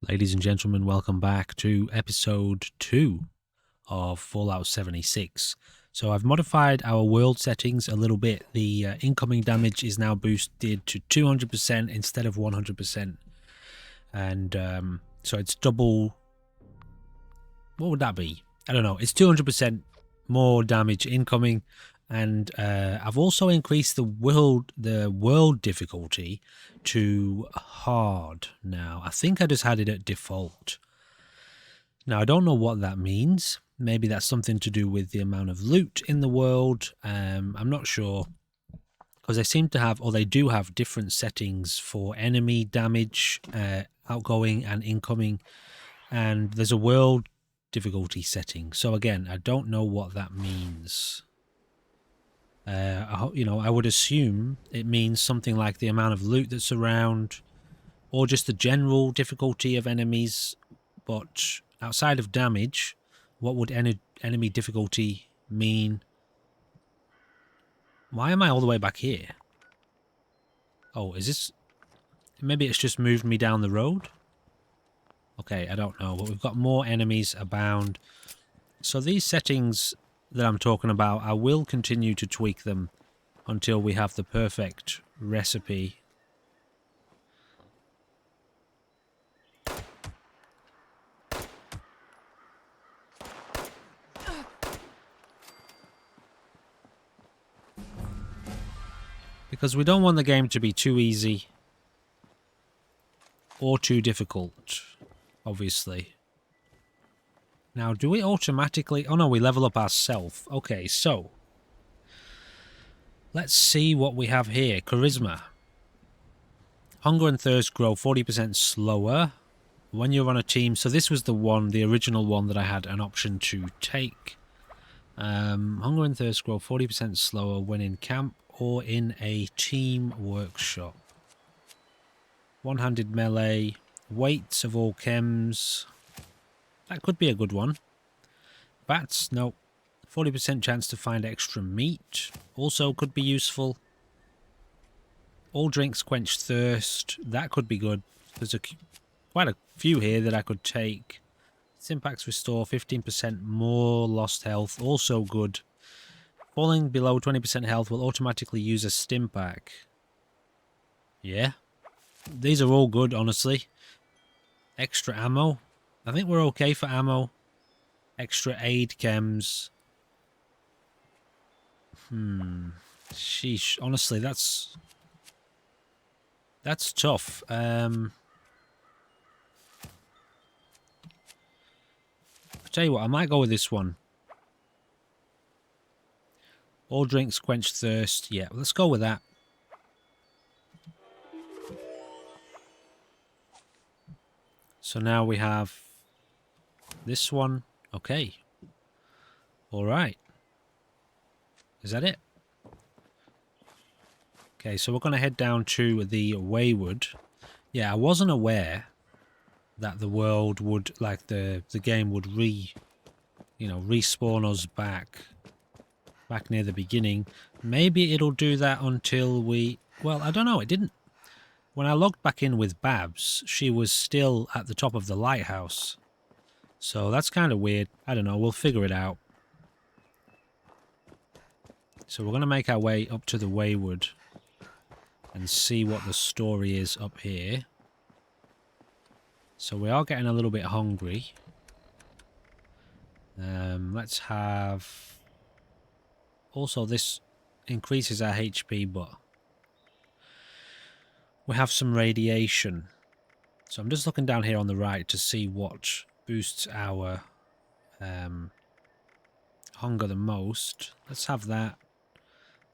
Ladies and gentlemen, welcome back to episode 2 of Fallout 76. So I've modified our world settings a little bit. The incoming damage is now boosted to 200% instead of 100%. And so it's double... What would that be? I don't know. It's 200% more damage incoming. And I've also increased the world difficulty to hard now. I think I just had it at default. Now, I don't know what that means. Maybe that's something to do with the amount of loot in the world. I'm not sure. Because they seem to have, or they do have, different settings for enemy damage, outgoing and incoming. And there's a world difficulty setting. So again, I don't know what that means. I would assume it means something like the amount of loot that's around, or just the general difficulty of enemies. But outside of damage, what would enemy difficulty mean? Why am I all the way back here? Oh, is this... Maybe it's just moved me down the road? Okay, I don't know, but we've got more enemies abound. So these settings that I'm talking about, I will continue to tweak them until we have the perfect recipe. Because we don't want the game to be too easy or too difficult, obviously. Now, do we automatically... Oh no, we level up ourselves. Okay, so... Let's see what we have here. Charisma. Hunger and thirst grow 40% slower when you're on a team. So this was the one, the original one that I had an option to take. Hunger and thirst grow 40% slower when in camp or in a team workshop. One-handed melee. Weights of all chems. That could be a good one. Bats, nope. 40% chance to find extra meat. Also could be useful. All drinks quench thirst. That could be good. There's quite a few here that I could take. Impacts restore 15% more lost health. Also good. Falling below 20% health will automatically use a stim pack. Yeah. These are all good, honestly. Extra ammo. I think we're okay for ammo. Extra aid chems. Sheesh. Honestly, that's tough. I'll tell you what, I might go with this one. All drinks quench thirst. Yeah, let's go with that. So now we have this one. Okay. Alright. Is that it? Okay, so we're going to head down to the Wayward. Yeah, I wasn't aware that the world would, like the game would respawn us back near the beginning. Maybe it'll do that until we... Well, I don't know, it didn't. When I logged back in with Babs, she was still at the top of the lighthouse. So that's kind of weird. I don't know, we'll figure it out. So we're going to make our way up to the Wayward and see what the story is up here. So we are getting a little bit hungry. Let's have... Also, this increases our HP, but we have some radiation. So I'm just looking down here on the right to see what boosts our hunger the most. Let's have that.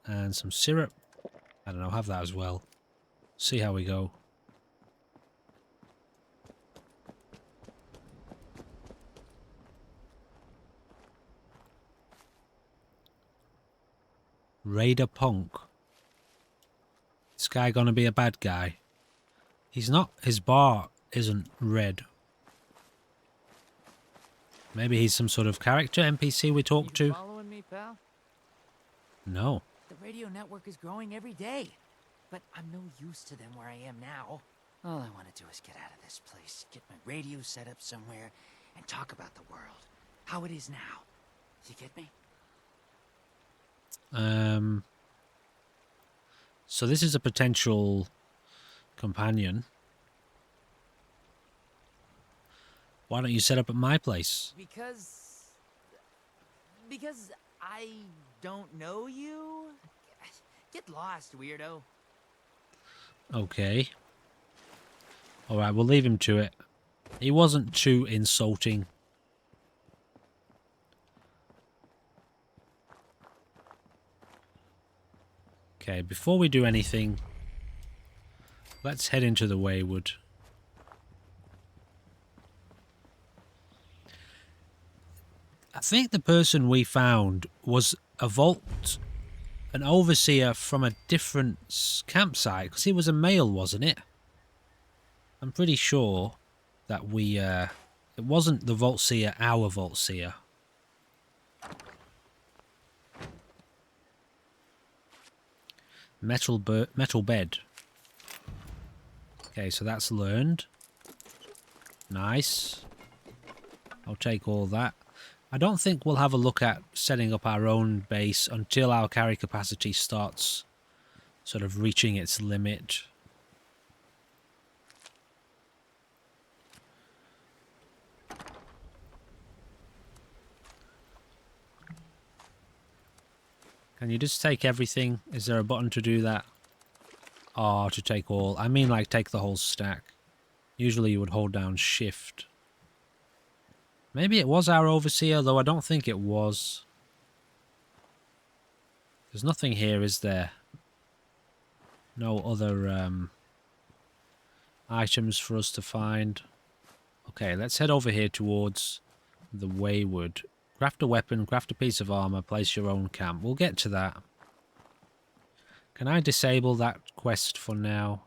And some syrup. I don't know, have that as well. See how we go. Raider Punk. This guy gonna be a bad guy? He's not. His bar isn't red. Maybe he's some sort of character NPC we talk to. Following me, pal? No. The radio network is growing every day, but I'm no use to them where I am now. All I want to do is get out of this place, get my radio set up somewhere and talk about the world. How it is now. You get me? So this is a potential companion. Why don't you set up at my place? Because I don't know you? Get lost, weirdo. Okay. Alright, we'll leave him to it. He wasn't too insulting. Okay, before we do anything, let's head into the Wayward. I think the person we found was a vault, an overseer from a different campsite, because he was a male, wasn't it? I'm pretty sure that it wasn't the vault seer, our vault seer. Metal bed. Okay, so that's learned. Nice. I'll take all that. I don't think we'll have a look at setting up our own base until our carry capacity starts sort of reaching its limit. Can you just take everything? Is there a button to do that? Oh, to take all. I mean, like, take the whole stack. Usually you would hold down shift. Maybe it was our overseer, though I don't think it was. There's nothing here, is there? No other items for us to find. Okay, let's head over here towards the Wayward. Craft a weapon, craft a piece of armor, place your own camp. We'll get to that. Can I disable that quest for now?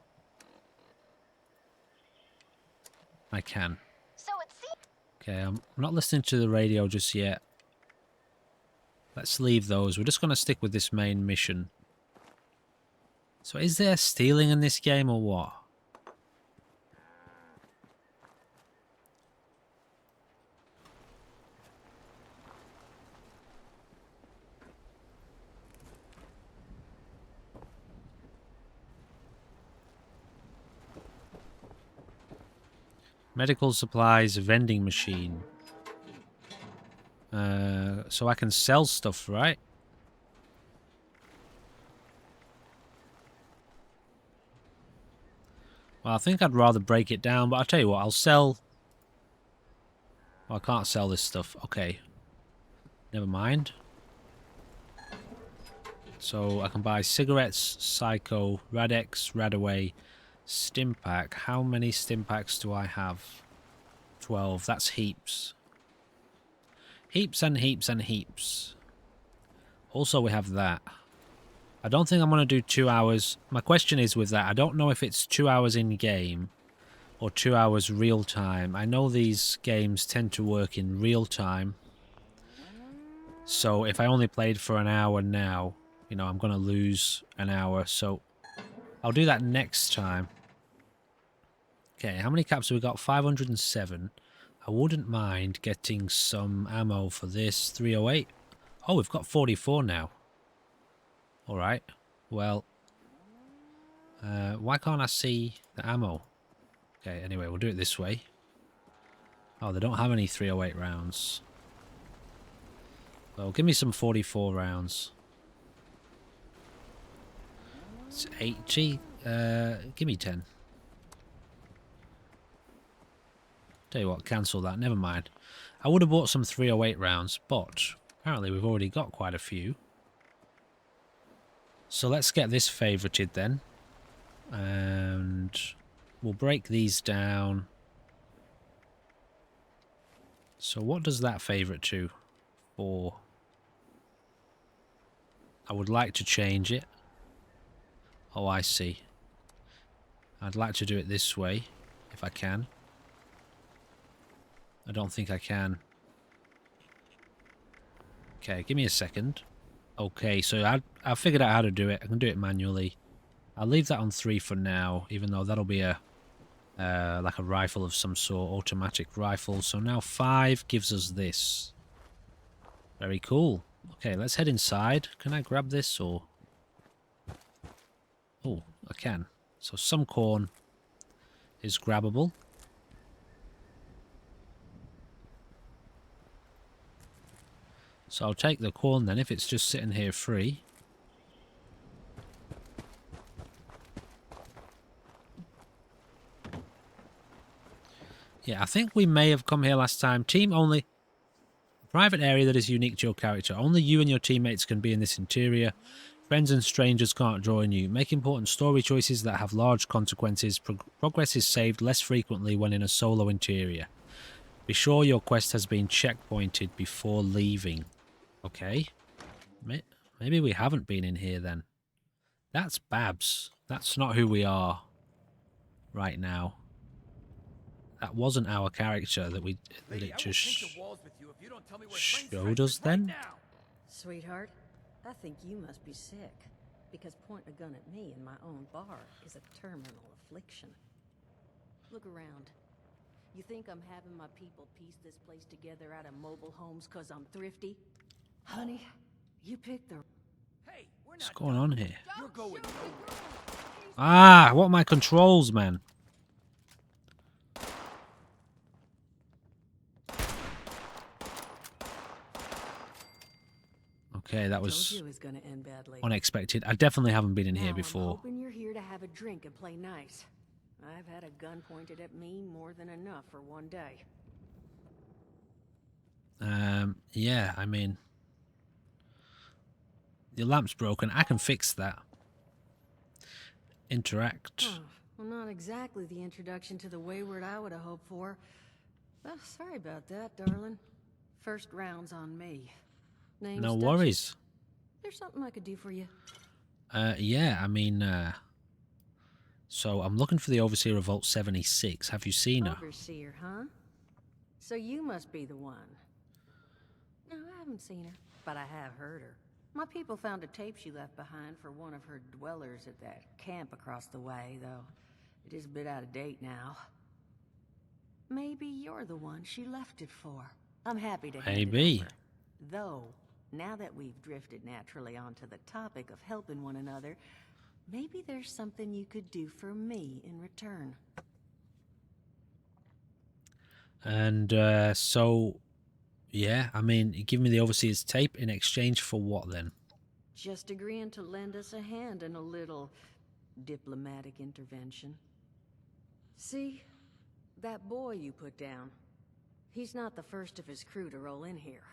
I can. Okay, I'm not listening to the radio just yet. Let's leave those. We're just going to stick with this main mission. So is there stealing in this game or what? Medical supplies vending machine. So I can sell stuff, right? Well, I think I'd rather break it down, but I'll tell you what, I'll sell... Oh, I can't sell this stuff. Okay. Never mind. So I can buy cigarettes, Psycho, Radex, Radaway, Stimpack. How many Stimpacks do I have? 12. That's heaps. Heaps and heaps and heaps. Also, we have that. I don't think I'm going to do 2 hours. My question is with that, I don't know if it's 2 hours in-game or 2 hours real-time. I know these games tend to work in real-time. So if I only played for an hour now, you know, I'm going to lose an hour. So I'll do that next time. Okay, how many caps have we got? 507. I wouldn't mind getting some ammo for this. 308. Oh, we've got 44 now. Alright. Well, why can't I see the ammo? Okay, anyway, we'll do it this way. Oh, they don't have any 308 rounds. Well, give me some 44 rounds. It's 80. Give me 10. Tell you what, cancel that. Never mind. I would have bought some 308 rounds, but apparently we've already got quite a few. So let's get this favorited then. And we'll break these down. So what does that favorite to? 4. I would like to change it. Oh, I see. I'd like to do it this way, if I can. I don't think I can. Okay, give me a second. Okay, so I figured out how to do it. I can do it manually. I'll leave that on 3 for now, even though that'll be a like a rifle of some sort, automatic rifle. So now 5 gives us this. Very cool. Okay, let's head inside. Can I grab this or... Oh, I can. So some corn is grabbable. So I'll take the corn then if it's just sitting here free. Yeah, I think we may have come here last time. Team only. Private area that is unique to your character. Only you and your teammates can be in this interior. Friends and strangers can't join you. Make important story choices that have large consequences. Progress is saved less frequently when in a solo interior. Be sure your quest has been checkpointed before leaving. Okay. Maybe we haven't been in here then. That's Babs. That's not who we are right now. That wasn't our character that it just showed us then. Sweetheart, I think you must be sick, because pointing a gun at me in my own bar is a terminal affliction. Look around. You think I'm having my people piece this place together out of mobile homes because I'm thrifty? Honey, you picked the... Hey, we're What's not going on here? You're going nowhere. Ah, what are my controls, man? Okay, that was Told you it was gonna end badly. unexpected. I definitely haven't been in here I'm before. hoping you're here to have a drink and play nice. I've had a gun pointed at me more than enough for one day. Yeah, I mean, your lamp's broken. I can fix that. Interact. Oh, well, not exactly the introduction to the wayward I would have hoped for. Well, sorry about that, darling. First round's on me. Name's No Duchess. worries. There's something I could do for you. Yeah, I mean, so I'm looking for the Overseer of Vault 76. Have you seen her? Overseer, huh? So you must be the one. No, I haven't seen her, but I have heard her. My people found a tape she left behind for one of her dwellers at that camp across the way, though it is a bit out of date now. Maybe you're the one she left it for. I'm happy to hand Maybe. it over. Though, now that we've drifted naturally onto the topic of helping one another, maybe there's something you could do for me in return. And so, yeah, I mean, you give me the Overseer's tape in exchange for what then? Just agreeing to lend us a hand in a little diplomatic intervention. See, that boy you put down, he's not the first of his crew to roll in here,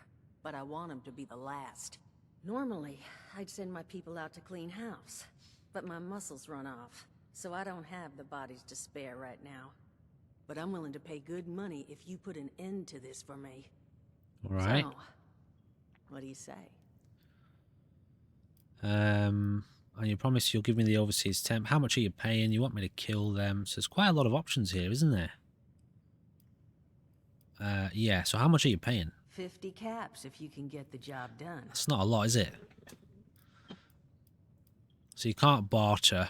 but I want him to be the last. Normally, I'd send my people out to clean house, but my muscles run off, so I don't have the bodies to spare right now. But I'm willing to pay good money if you put an end to this for me. All right. So, what do you say? And you promise you'll give me the Overseer's temp. How much are you paying? You want me to kill them? So there's quite a lot of options here, isn't there? Yeah, so how much are you paying? 50 caps if you can get the job done. That's not a lot, is it? So you can't barter.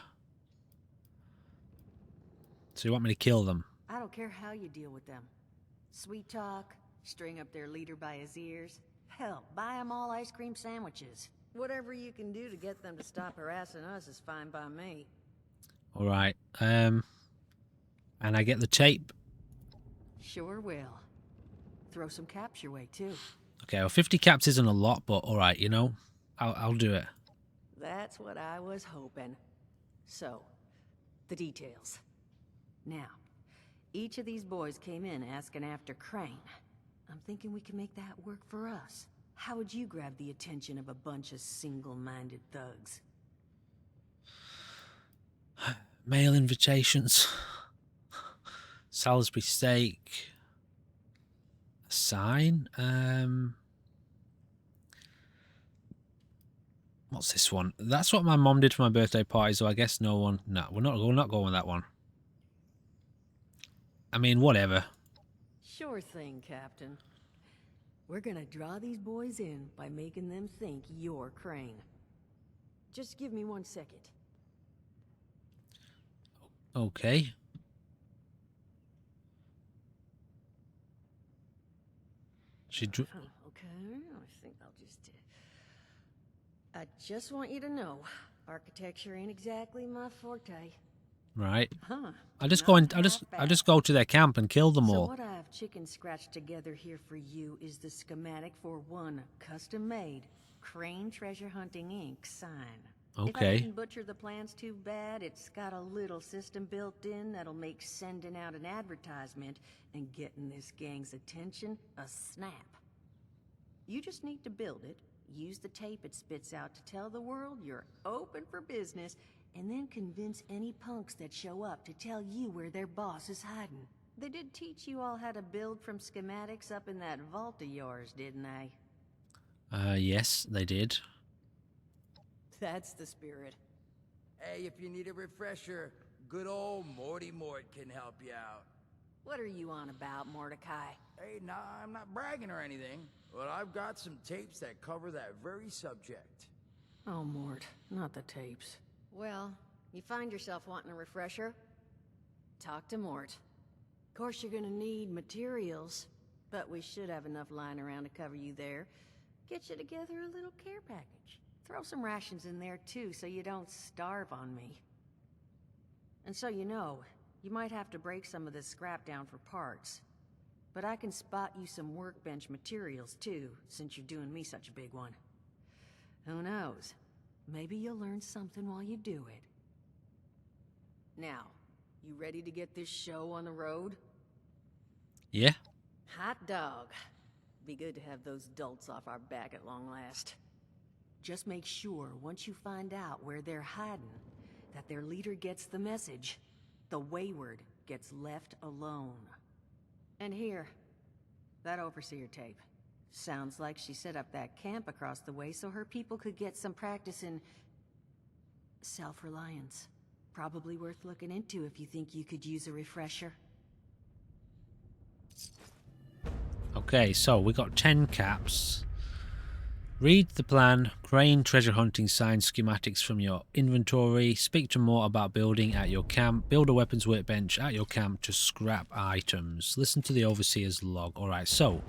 So you want me to kill them? I don't care how you deal with them. Sweet talk, string up their leader by his ears. Hell, buy them all ice cream sandwiches. Whatever you can do to get them to stop harassing us is fine by me. All right. And I get the tape. Sure will. Throw some caps your way, too. Okay, well, 50 caps isn't a lot, but all right, you know, I'll do it. That's what I was hoping. So, the details. Now, each of these boys came in asking after Crane. I'm thinking we can make that work for us. How would you grab the attention of a bunch of single-minded thugs? Mail invitations. Salisbury steak. A sign. What's this one? That's what my mom did for my birthday party, so I guess no one... No, we're not going with that one. I mean, whatever. Sure thing, Captain. We're gonna draw these boys in by making them think you're Crane. Just give me 1 second. Okay. Okay, I think I'll just... I just want you to know, architecture ain't exactly my forte. Right. Huh. I just go to their camp and kill them So all. what I've chicken scratched together here for you is the schematic for one custom-made Crane Treasure Hunting Inc. sign. If I Okay. didn't butcher the plans too bad, it's got a little system built in that'll make sending out an advertisement and getting this gang's attention a snap. You just need to build it, use the tape it spits out to tell the world you're open for business, and then convince any punks that show up to tell you where their boss is hiding. They did teach you all how to build from schematics up in that vault of yours, didn't they? Yes, they did. That's the spirit. Hey, if you need a refresher, good old Morty Mort can help you out. What are you on about, Mordecai? Hey, nah, I'm not bragging or anything, but I've got some tapes that cover that very subject. Oh, Mort, not the tapes. Well, you find yourself wanting a refresher? Talk to Mort. Of course, you're gonna need materials, but we should have enough lying around to cover you there. Get you together a little care package. Throw some rations in there, too, so you don't starve on me. And so you know, you might have to break some of this scrap down for parts. But I can spot you some workbench materials, too, since you're doing me such a big one. Who knows? Maybe you'll learn something while you do it. Now, you ready to get this show on the road? Yeah. Hot dog. Be good to have those dolts off our back at long last. Just make sure, once you find out where they're hiding, that their leader gets the message. The wayward gets left alone. And here, that overseer tape. Sounds like she set up that camp across the way so her people could get some practice in self-reliance. Probably worth looking into if you think you could use a refresher. Okay, so we got 10 caps. Read the plan, Crane treasure hunting sign schematics from your inventory, speak to Mort about building at your camp, build a weapons workbench at your camp to scrap items, listen to the overseer's log. Alright, so,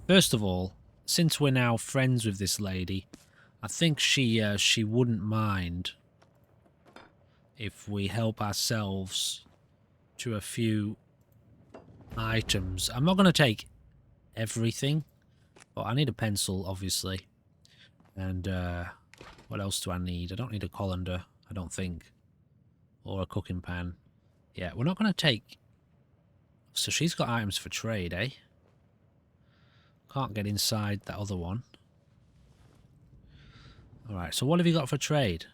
first of all, since we're now friends with this lady, I think she wouldn't mind if we help ourselves to a few items. I'm not going to take everything, but I need a pencil, obviously. And what else do I need? I don't need a colander, I don't think. Or a cooking pan. Yeah, we're not going to take... So she's got items for trade, eh? Can't get inside that other one. Alright, so what have you got for trade?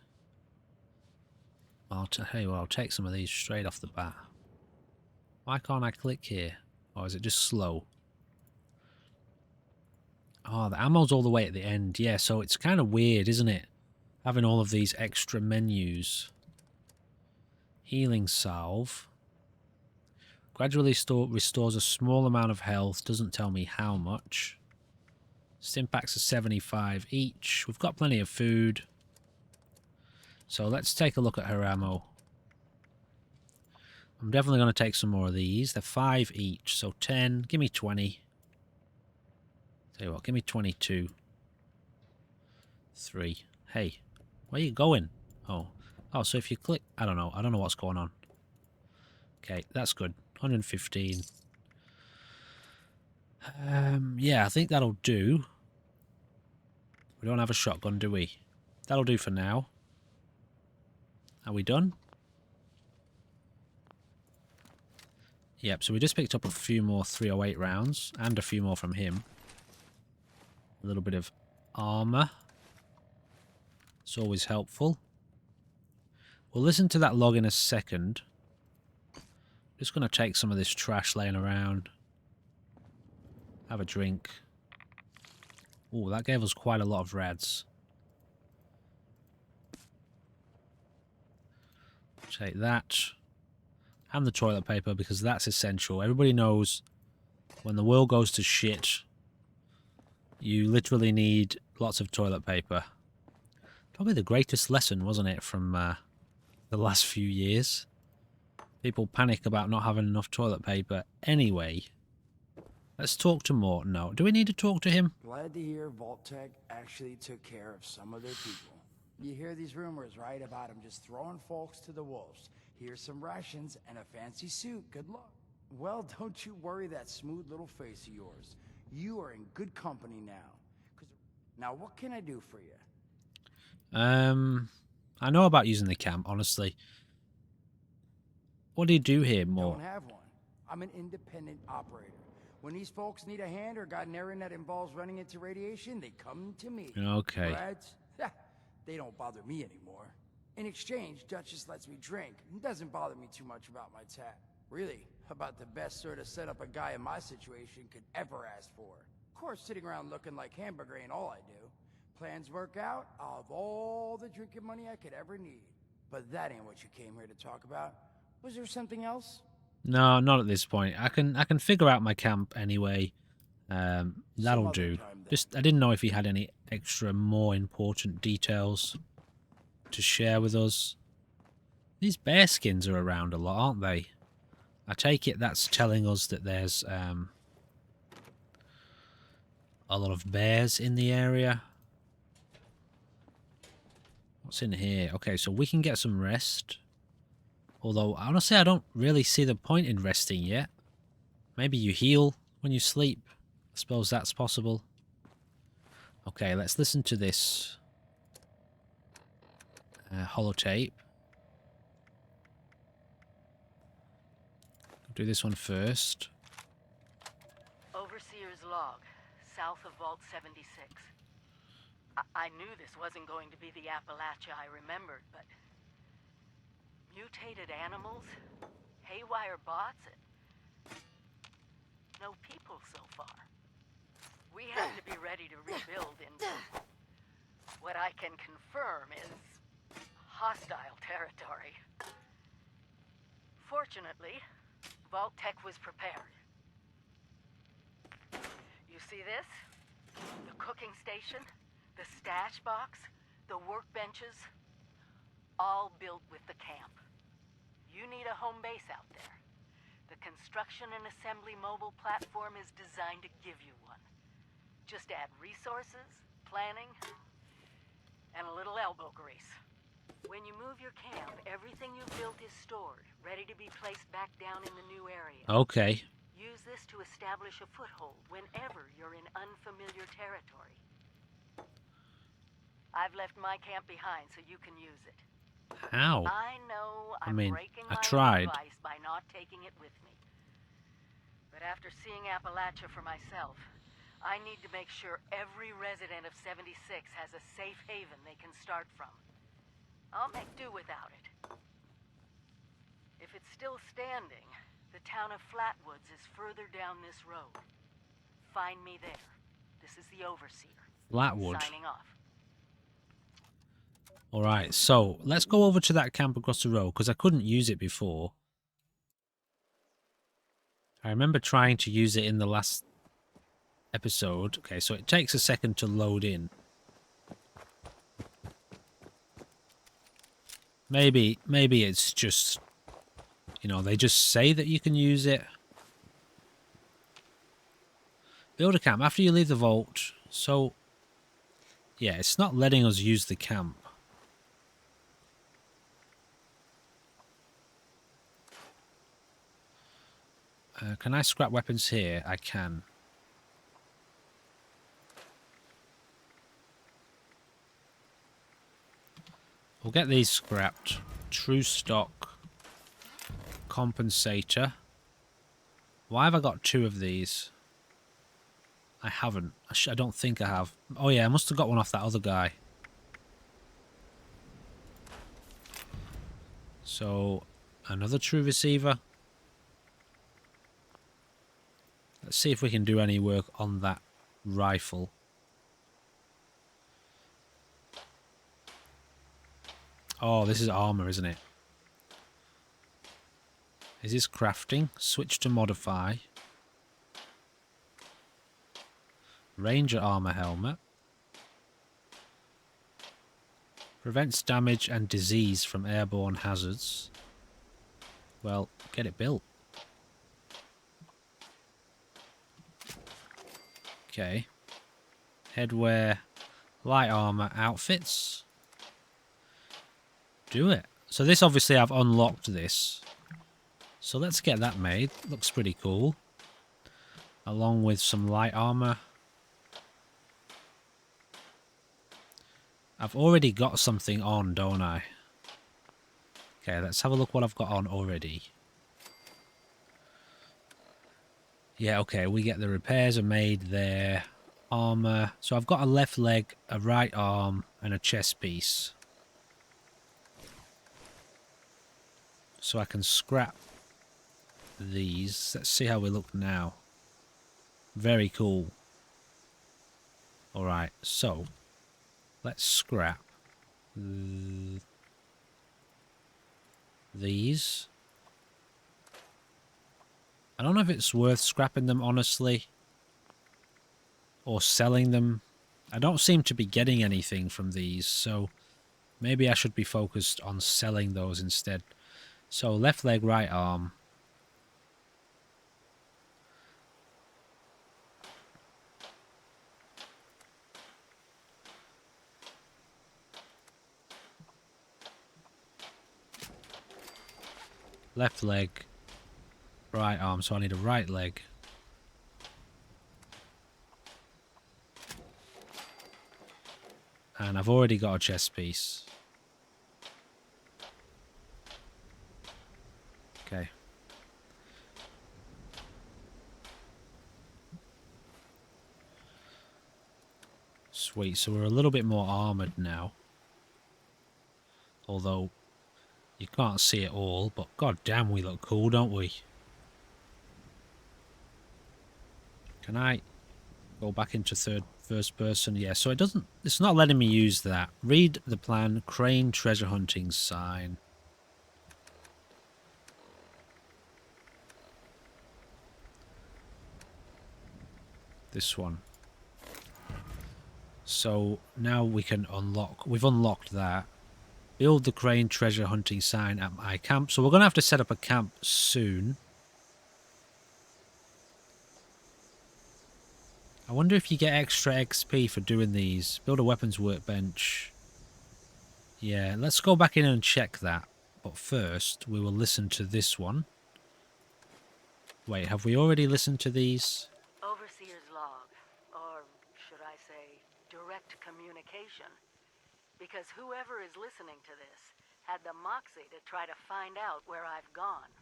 I'll take some of these straight off the bat. Why can't I click here? Or is it just slow? Oh, the ammo's all the way at the end. Yeah, so it's kind of weird, isn't it? Having all of these extra menus. Healing salve. Gradually restores a small amount of health. Doesn't tell me how much. Stimpaks are 75 each. We've got plenty of food. So let's take a look at her ammo. I'm definitely going to take some more of these. They're 5 each, so 10. Give me 20. Tell you what, give me 22. 3. Hey, where are you going? Oh, so if you click... I don't know what's going on. Okay, that's good. 115. Yeah, I think that'll do. We don't have a shotgun, do we? That'll do for now. Are we done? Yep, so we just picked up a few more 308 rounds, and a few more from him. A little bit of armor. It's always helpful. We'll listen to that log in a second. Just going to take some of this trash laying around. Have a drink. Oh, that gave us quite a lot of reds. Take that. And the toilet paper, because that's essential. Everybody knows when the world goes to shit, you literally need lots of toilet paper. Probably the greatest lesson, wasn't it, from the last few years? People panic about not having enough toilet paper anyway. Let's talk to Morton now. Do we need to talk to him? Glad to hear Vault Tech actually took care of some of their people. You hear these rumors, right, about them just throwing folks to the wolves. Here's some rations and a fancy suit. Good luck. Well, don't you worry that smooth little face of yours. You are in good company now. Now, what can I do for you? I know about using the camp, honestly. What do you do here, Mort? Don't have one. I'm an independent operator. When these folks need a hand or got an errand that involves running into radiation, they come to me. Okay. Reds? They don't bother me anymore. In exchange, Duchess lets me drink. It doesn't bother me too much about my tat. Really, about the best sort of setup a guy in my situation could ever ask for. Of course, sitting around looking like hamburger ain't all I do. Plans work out, I'll have all the drinking money I could ever need. But that ain't what you came here to talk about. Was there something else? No, not at this point. I can figure out my camp anyway. That'll do. Just I didn't know if he had any extra more important details to share with us. These bear skins are around a lot, aren't they? I take it that's telling us that there's a lot of bears in the area. What's in here? Okay, so we can get some rest. Although, honestly, I don't really see the point in resting yet. Maybe you heal when you sleep. I suppose that's possible. Okay, let's listen to this holotape. Do this one first. Overseer's log, south of Vault 76. I knew this wasn't going to be the Appalachia I remembered, but... mutated animals? Haywire bots? No people so far. We have to be ready to rebuild in... what I can confirm is... hostile territory. Fortunately, Vault Tech was prepared. You see this? The cooking station, the stash box, the workbenches, all built with the camp. You need a home base out there. The construction and assembly mobile platform is designed to give you one. Just add resources, planning, and a little elbow grease. When you move your camp, everything you built is stored, ready to be placed back down in the new area. Okay. Use this to establish a foothold whenever you're in unfamiliar territory. I've left my camp behind so you can use it. How? I know I I'm mean, breaking I my tried. own advice by not taking it with me. But after seeing Appalachia for myself, I need to make sure every resident of 76 has a safe haven they can start from. I'll make do without it. If it's still standing, the town of Flatwoods is further down this road. Find me there. This is the Overseer. Flatwood. Signing off. Alright, so let's go over to that camp across the road, because I couldn't use it before. I remember trying to use it in the last episode. Okay, so it takes a second to load in. Maybe it's just, you know, they just say that you can use it. Build a camp after you leave the vault. So, yeah, it's not letting us use the camp. Can I scrap weapons here? I can. We'll get these scrapped. True stock. Compensator. Why have I got two of these? I haven't. I don't think I have. Oh yeah, I must have got one off that other guy. So, another true receiver. Let's see if we can do any work on that rifle. Oh, this is armor, isn't it? Is this crafting? Switch to modify. Ranger armor helmet. Prevents damage and disease from airborne hazards. Well, get it built. Okay. Headwear, light armor, outfits. Do it. So this, obviously, I've unlocked this. So let's get that made. Looks pretty cool. Along with some light armor. I've already got something on, don't I? Okay, let's have a look what I've got on already. Yeah, okay, we get the repairs are made there. Armor. So I've got a left leg, a right arm, and a chest piece. So I can scrap these. Let's see how we look now. Very cool. Alright, so let's scrap these. I don't know if it's worth scrapping them, honestly, or selling them. I don't seem to be getting anything from these, so maybe I should be focused on selling those instead. So left leg, right arm. Left leg, right arm, so I need a right leg. And I've already got a chest piece. Okay. Sweet, so we're a little bit more armoured now. Although, you can't see it all, but god damn we look cool, don't we? Can I go back into first person? Yeah, so it's not letting me use that. Read the plan, crane treasure hunting sign. This one. So now we can unlock, we've unlocked that. Build the crane treasure hunting sign at my camp. So we're going to have to set up a camp soon. I wonder if you get extra XP for doing these. Build a weapons workbench. Yeah, let's go back in and check that. But first, we will listen to this one. Wait, have we already listened to these? Overseer's log, or should I say, direct communication. Because whoever is listening to this had the moxie to try to find out where I've gone.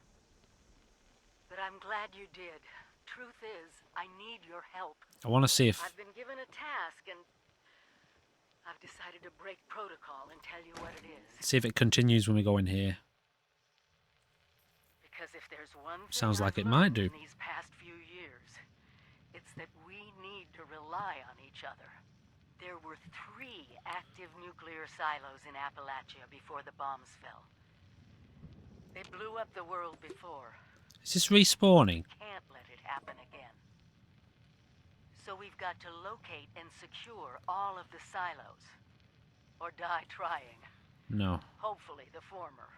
But I'm glad you did. Truth is, I need your help. I want to see if... I've been given a task and I've decided to break protocol and tell you what it is. See if it continues when we go in here. Because if there's one thing Sounds like I've it might learned do. in these past few years, it's that we need to rely on each other. There were 3 active nuclear silos in Appalachia before the bombs fell. They blew up the world before. Is this respawning? Can't let it happen again. So we've got to locate and secure all of the silos. Or die trying. No. Hopefully the former.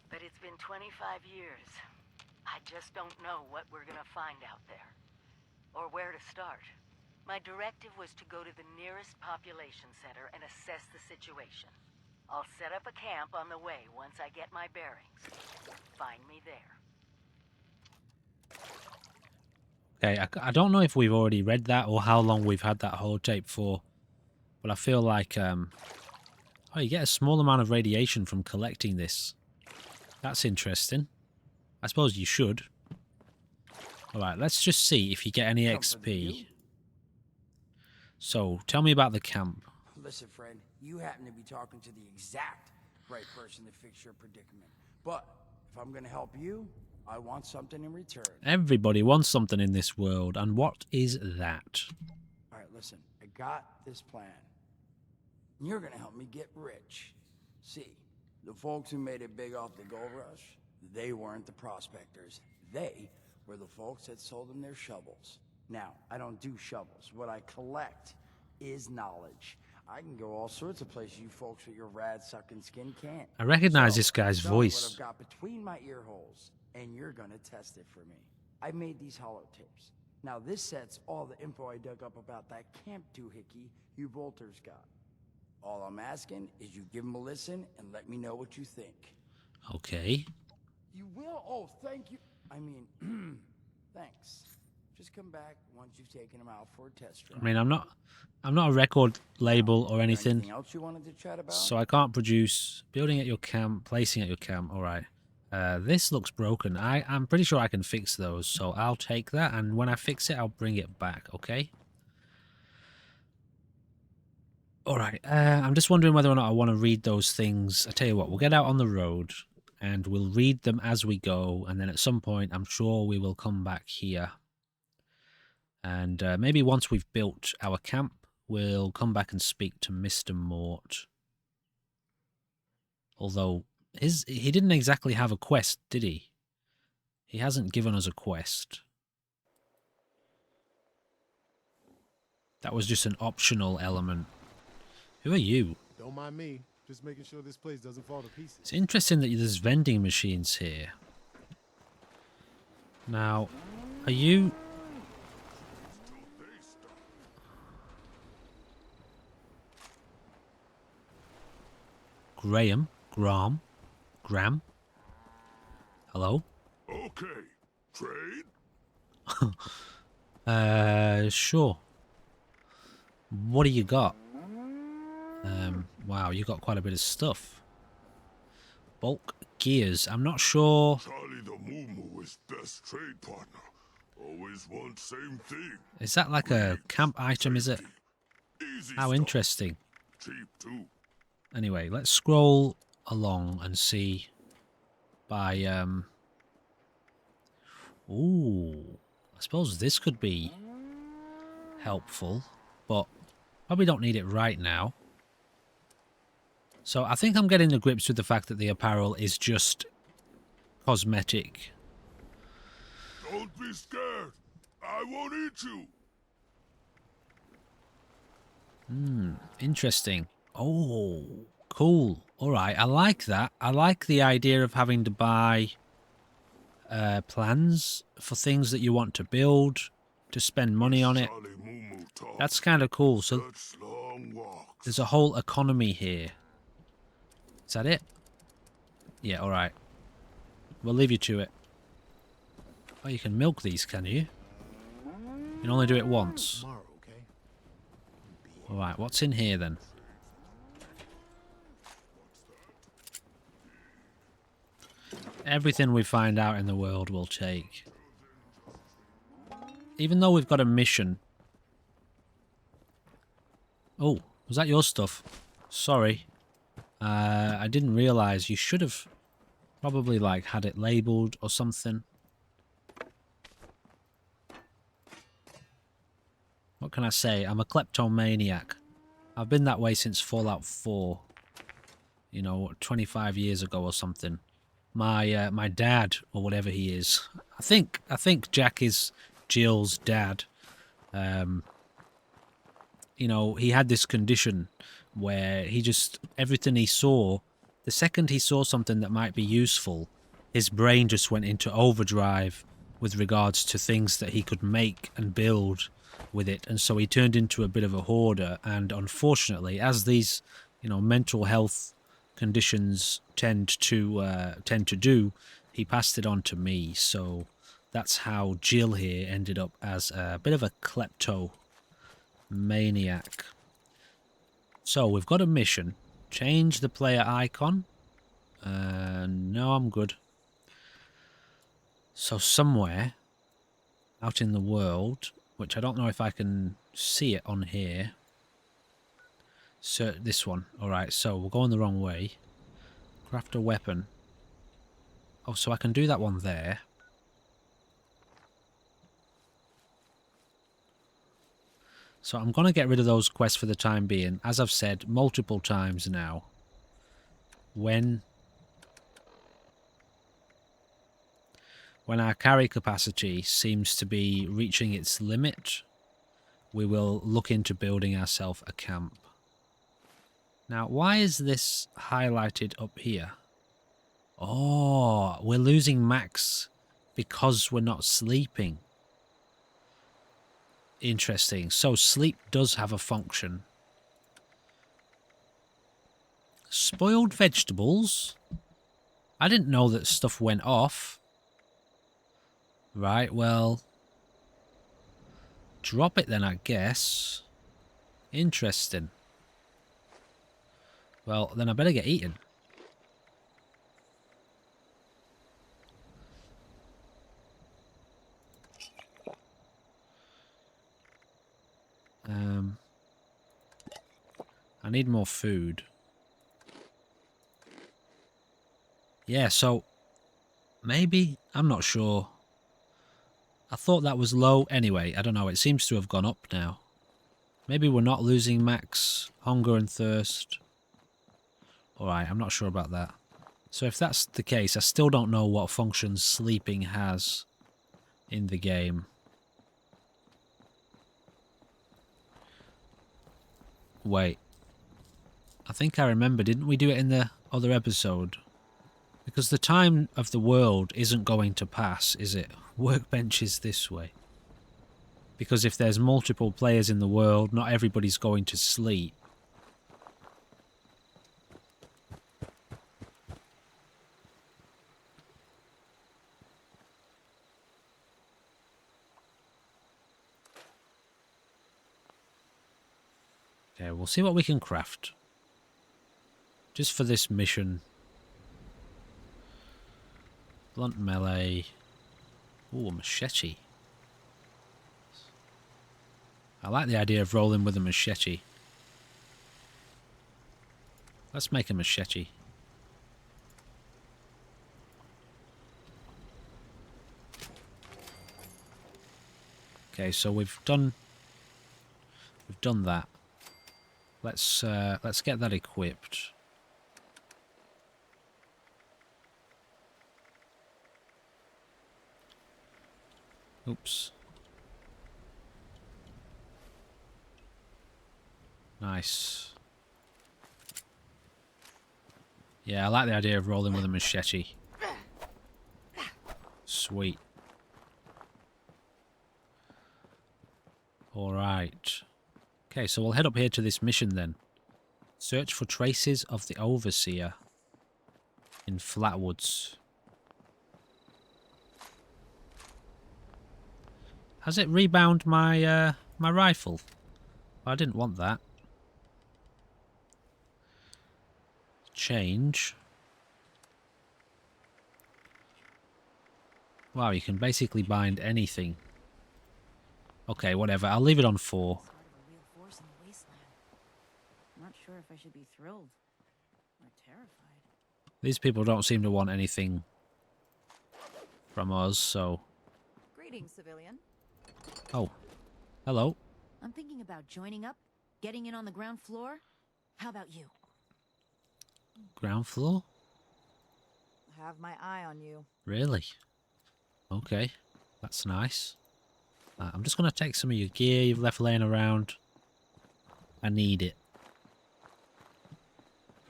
But it's been 25 years. I just don't know what we're gonna find out there. Or where to start. My directive was to go to the nearest population center and assess the situation. I'll set up a camp on the way once I get my bearings. Find me there. Okay, I don't know if we've already read that or how long we've had that holotape for. But I feel like... oh, you get a small amount of radiation from collecting this. That's interesting. I suppose you should. Alright, let's just see if you get any XP. So, tell me about the camp. Listen, friend, you happen to be talking to the exact right person to fix your predicament. But if I'm going to help you, I want something in return. Everybody wants something in this world, and what is that? All right, listen, I got this plan. You're going to help me get rich. See, the folks who made it big off the gold rush, they weren't the prospectors. They were the folks that sold them their shovels. Now, I don't do shovels. What I collect is knowledge. I can go all sorts of places you folks with your rad-sucking skin can't. I recognize So, this guy's show me voice. what I've got between my ear holes, and you're gonna test it for me. I made these holotapes. Now this set's all the info I dug up about that camp doohickey you Volters got. All I'm asking is you give him a listen and let me know what you think. Okay. You will? Oh, thank you. I mean, thanks. Just come back once you've taken him out for a test drive. I mean, I'm not a record label or anything. Anything else you wanted to chat about? So I can't produce building at your camp, placing at your camp. All right. This looks broken. I'm pretty sure I can fix those, so I'll take that, and when I fix it, I'll bring it back, okay? All right. I'm just wondering whether or not I want to read those things. I tell you what, we'll get out on the road, and we'll read them as we go, and then at some point, I'm sure we will come back here. And maybe once we've built our camp, we'll come back and speak to Mr. Mort. Although, he didn't exactly have a quest, did he? He hasn't given us a quest. That was just an optional element. Who are you? Don't mind me. Just making sure this place doesn't fall to pieces. It's interesting that there's vending machines here. Now, are you... Graham? Graham? Hello? Okay. Trade? Sure. What do you got? Wow, you got quite a bit of stuff. Bulk gears. I'm not sure. Charlie the Moo is best trade partner. Always want same thing. Is that like a camp item, is it? Easy How stuff. interesting. Cheap too. Anyway, let's scroll along and see by, ooh, I suppose this could be helpful, but probably don't need it right now. So I think I'm getting to grips with the fact that the apparel is just cosmetic. Don't be scared. I won't eat you. Interesting. Oh, cool. All right, I like that. I like the idea of having to buy plans for things that you want to build, to spend money on it. Charlie Moo talks. That's kind of cool. So Such long walks. there's a whole economy here. Is that it? Yeah, all right. We'll leave you to it. Oh, you can milk these, can you? You can only do it once. Tomorrow, okay? All right, what's in here then? Everything we find out in the world we'll take. Even though we've got a mission. Oh, was that your stuff? Sorry. I didn't realise. You should have probably like had it labelled or something. What can I say? I'm a kleptomaniac. I've been that way since Fallout 4. You know, 25 years ago or something. My dad, or whatever he is. I think Jack is Jill's dad. You know, he had this condition where he just, everything he saw, the second he saw something that might be useful, his brain just went into overdrive with regards to things that he could make and build with it. And so he turned into a bit of a hoarder. And unfortunately, as these, you know, mental health conditions tend to do, he passed it on to me. So that's how Jill here ended up as a bit of a kleptomaniac. So we've got a mission. Change the player icon. No, I'm good. So somewhere out in the world, which I don't know if I can see it on here. So this one. Alright, so we're going the wrong way. Craft a weapon. Oh, so I can do that one there. So I'm going to get rid of those quests for the time being. As I've said multiple times now, when our carry capacity seems to be reaching its limit, we will look into building ourselves a camp. Now, why is this highlighted up here? Oh, we're losing max because we're not sleeping. Interesting. So sleep does have a function. Spoiled vegetables? I didn't know that stuff went off. Right, well... drop it then, I guess. Interesting. Well, then I better get eaten. I need more food. Yeah, so... maybe? I'm not sure. I thought that was low. Anyway, I don't know. It seems to have gone up now. Maybe we're not losing max hunger and thirst. Alright, I'm not sure about that. So if that's the case, I still don't know what function sleeping has in the game. Wait. I think I remember, didn't we do it in the other episode? Because the time of the world isn't going to pass, is it? Workbench is this way. Because if there's multiple players in the world, not everybody's going to sleep. Okay, we'll see what we can craft. Just for this mission. Blunt melee. Ooh, a machete. I like the idea of rolling with a machete. Let's make a machete. Okay, so we've done that. Let's get that equipped. Oops. Nice. Yeah, I like the idea of rolling with a machete. Sweet. Alright. Okay, so we'll head up here to this mission then. Search for traces of the Overseer in Flatwoods. Has it rebound my my rifle? I didn't want that. Change. Wow, you can basically bind anything. Okay, whatever. I'll leave it on 4. I'm not sure if I should be thrilled or terrified. These people don't seem to want anything from us, so... Greetings, civilian. Oh. Hello. I'm thinking about joining up, getting in on the ground floor. How about you? Ground floor? I have my eye on you. Really? Okay. That's nice. I'm just going to take some of your gear you've left laying around. I need it.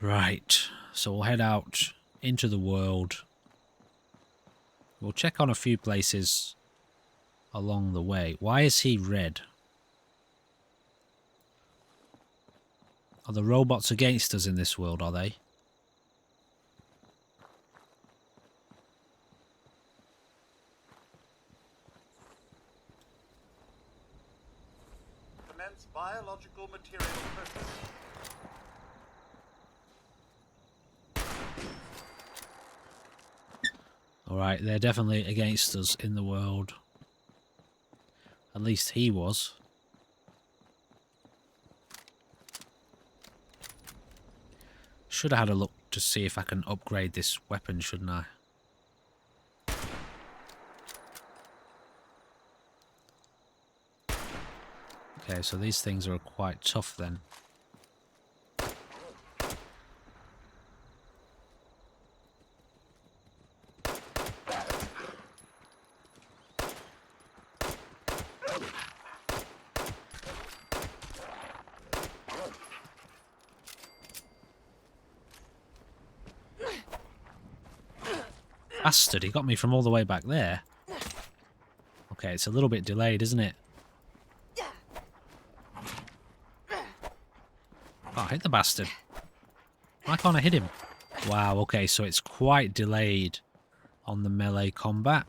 Right. So we'll head out into the world. We'll check on a few places along the way. Why is he red? Are the robots against us in this world, are they? Commence biological material processing. Alright, they're definitely against us in the world. At least he was. Should have had a look to see if I can upgrade this weapon, shouldn't I? Okay, so these things are quite tough then. Bastard, he got me from all the way back there. Okay, it's a little bit delayed, isn't it? Oh, hit the bastard. Why can't I hit him? Wow, okay, so it's quite delayed on the melee combat.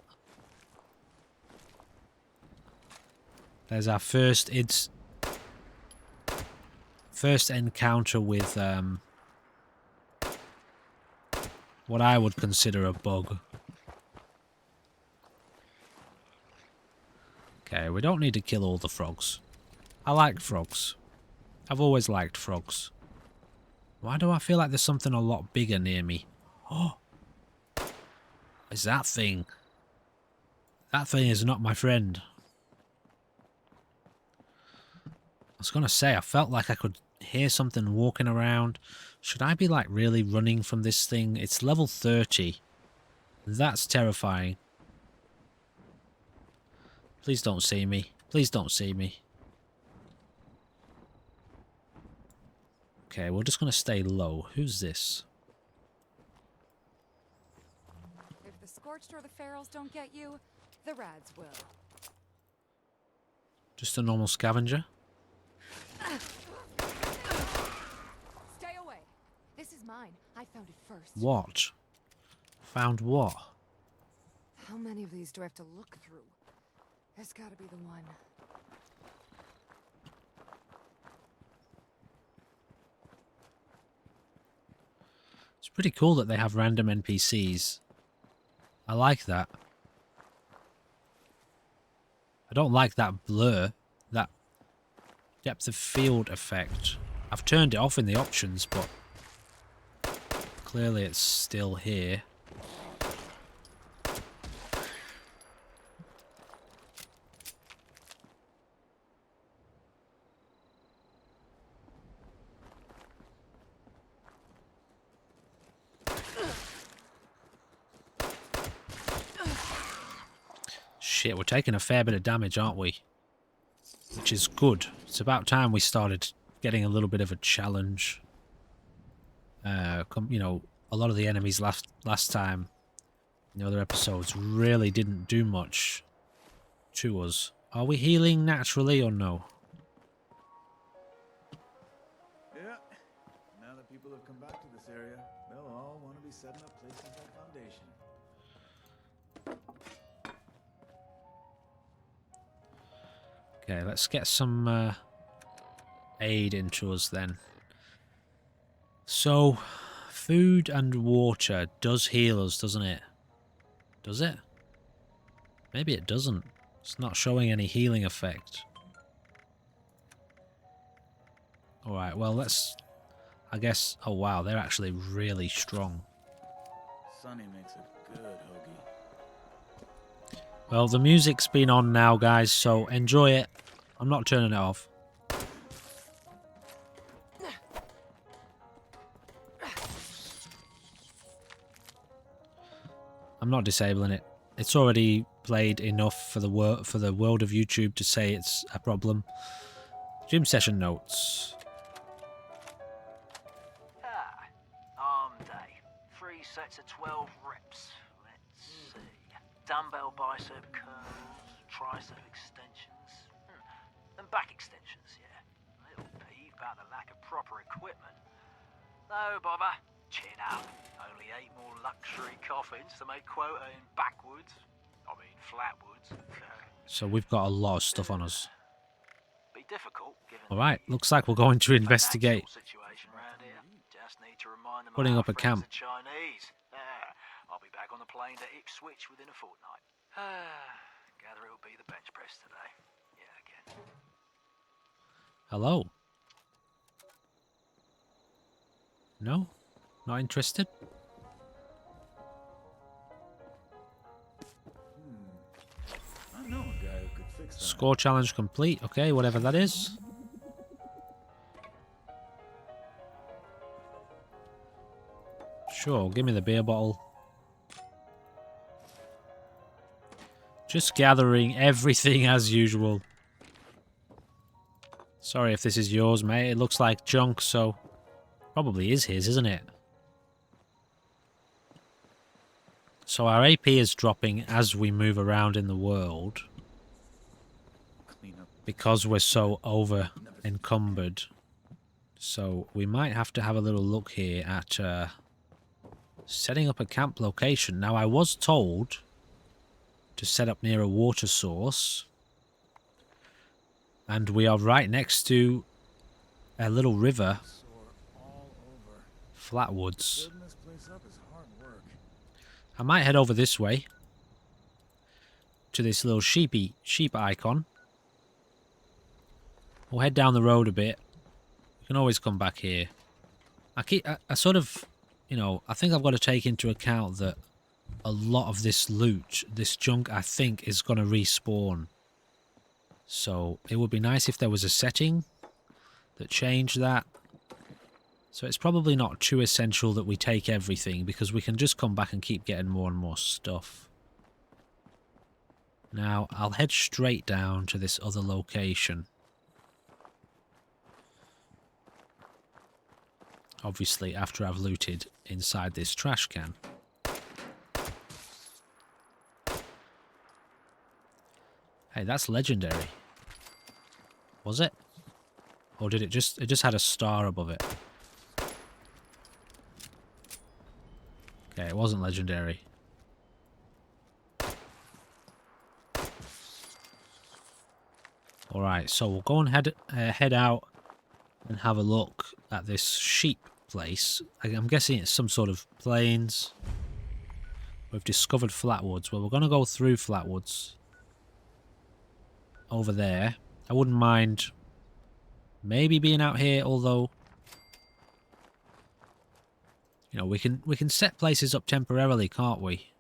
There's our first encounter with what I would consider a bug. Okay, we don't need to kill all the frogs. I like frogs. I've always liked frogs. Why do I feel like there's something a lot bigger near me? Oh! It's that thing. That thing is not my friend. I was gonna say, I felt like I could hear something walking around. Should I be like really running from this thing? It's level 30. That's terrifying. Please don't see me. Please don't see me. Okay, we're just gonna stay low. Who's this? If the Scorched or the Ferals don't get you, the Rads will. Just a normal scavenger? Stay away. This is mine. I found it first. What? Found what? How many of these do I have to look through? There's gotta be the one. It's pretty cool that they have random NPCs. I like that. I don't like that blur, that depth of field effect. I've turned it off in the options, but clearly it's still here. Shit, we're taking a fair bit of damage, aren't we? Which is good. It's about time we started getting a little bit of a challenge. You know, a lot of the enemies last time in the other episodes really didn't do much to us. Are we healing naturally or no? Yeah. Now that people have come back to this area, they'll all want to be setting up places like Foundation. Okay, let's get some aid into us then. So, food and water does heal us, doesn't it? Does it? Maybe it doesn't. It's not showing any healing effect. Alright, well let's... I guess... Oh wow, they're actually really strong. Sunny makes a good hoagie. Well, the music's been on now, guys, so enjoy it. I'm not turning it off. I'm not disabling it. It's already played enough for the world of YouTube to say it's a problem. Gym session notes. Arm day. 3 sets of 12 reps. Let's see. Dumbbell bicep curls, tricep extensions, and back extensions, yeah. A little peeved about the lack of proper equipment. No bother. Chin up. Only 8 more luxury coffins to make quota in backwoods. I mean flatwoods. So we've got a lot of stuff on us. Be difficult given Alright, looks like we're going to investigate situation around here. Just need to remind them putting of up a our friends camp. the Chinese. I'll be back on the plane to Ipswich within a fortnight. Gather it'll be the bench press today. Yeah, again. Hello? No? Not interested? I know a guy who could fix that. Score challenge complete. Okay, whatever that is. Sure, give me the beer bottle. Just gathering everything as usual. Sorry if this is yours, mate. It looks like junk, so... Probably is his, isn't it? So our AP is dropping as we move around in the world. Because we're so over encumbered. So we might have to have a little look here at setting up a camp location. Now, I was told to set up near a water source. And we are right next to a little river. Flatwoods. I might head over this way. To this little sheep icon. We'll head down the road a bit. We can always come back here. I sort of, you know, I think I've got to take into account that a lot of this loot, this junk, I think is going to respawn. So it would be nice if there was a setting that changed that. So it's probably not too essential that we take everything, because we can just come back and keep getting more and more stuff. Now, I'll head straight down to this other location. Obviously, after I've looted inside this trash can. Hey, that's legendary. Was it? Or did it just had a star above it? Okay, it wasn't legendary. Alright, so we'll go and head out and have a look at this sheep place. I'm guessing it's some sort of plains. We've discovered Flatwoods. Well, we're going to go through Flatwoods. Over there. I wouldn't mind maybe being out here, although, you know, we can set places up temporarily, can't we?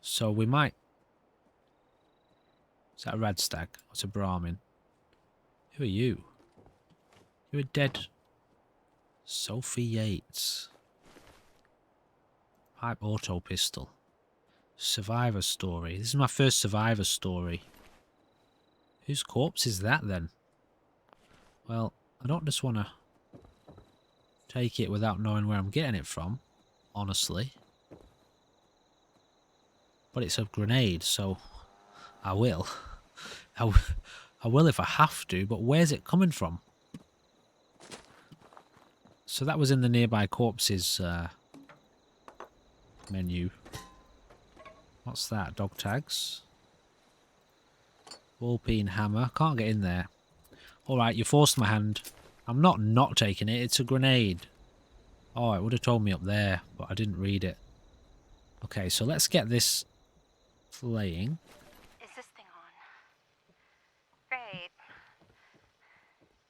So we might. Is that a Radstag? What's a Brahmin? Who are you? You're a dead Sophie Yates. Pipe auto pistol. Survivor story. This is my first survivor story. Whose corpse is that then? Well, I don't just want to take it without knowing where I'm getting it from, honestly. But it's a grenade, so I will. I will if I have to, but where's it coming from? So that was in the nearby corpses menu. What's that? Dog tags. Ball peen hammer. Can't get in there. Alright, you forced my hand. I'm not taking it. It's a grenade. Oh, it would have told me up there, but I didn't read it. Okay, so let's get this playing. Is this thing on? Great.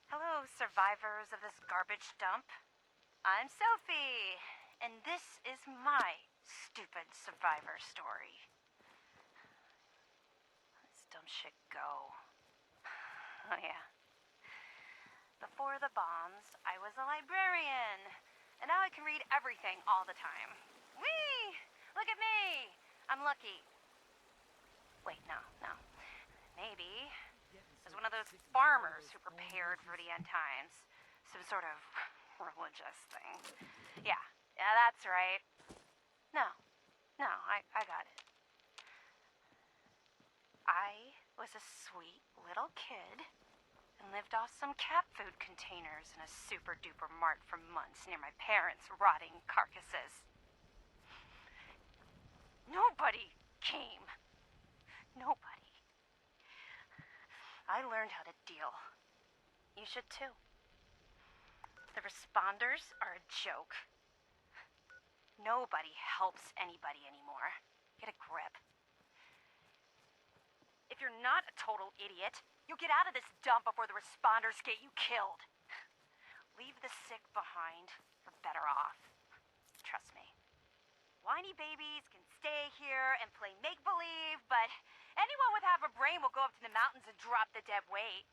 Hello, survivors of this garbage dump. I'm Sophie, and this is my stupid survivor story. This dumb shit go. Oh yeah. Before the bombs, I was a librarian, and now I can read everything all the time. Whee! Look at me! I'm lucky. Wait, no. Maybe I was one of those farmers who prepared for the end times. Some sort of religious thing. Yeah, that's right. No, I got it. I was a sweet little kid and lived off some cat food containers in a super duper mart for months near my parents' rotting carcasses. Nobody came. Nobody. I learned how to deal. You should too. The responders are a joke. Nobody helps anybody anymore. Get a grip. If you're not a total idiot, you'll get out of this dump before the responders get you killed. Leave the sick behind. You're better off. Trust me. Whiny babies can stay here and play make-believe, but anyone with half a brain will go up to the mountains and drop the dead weight.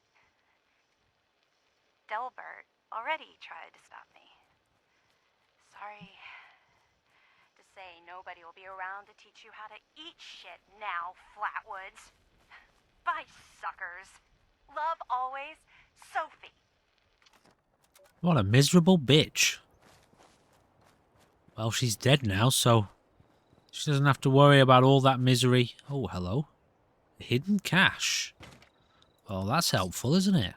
Delbert already tried to stop me. Sorry to say, nobody will be around to teach you how to eat shit now, Flatwoods. Bye, suckers. Love always, Sophie. What a miserable bitch. Well, she's dead now, so she doesn't have to worry about all that misery. Oh, hello. Hidden cache. Well, that's helpful, isn't it?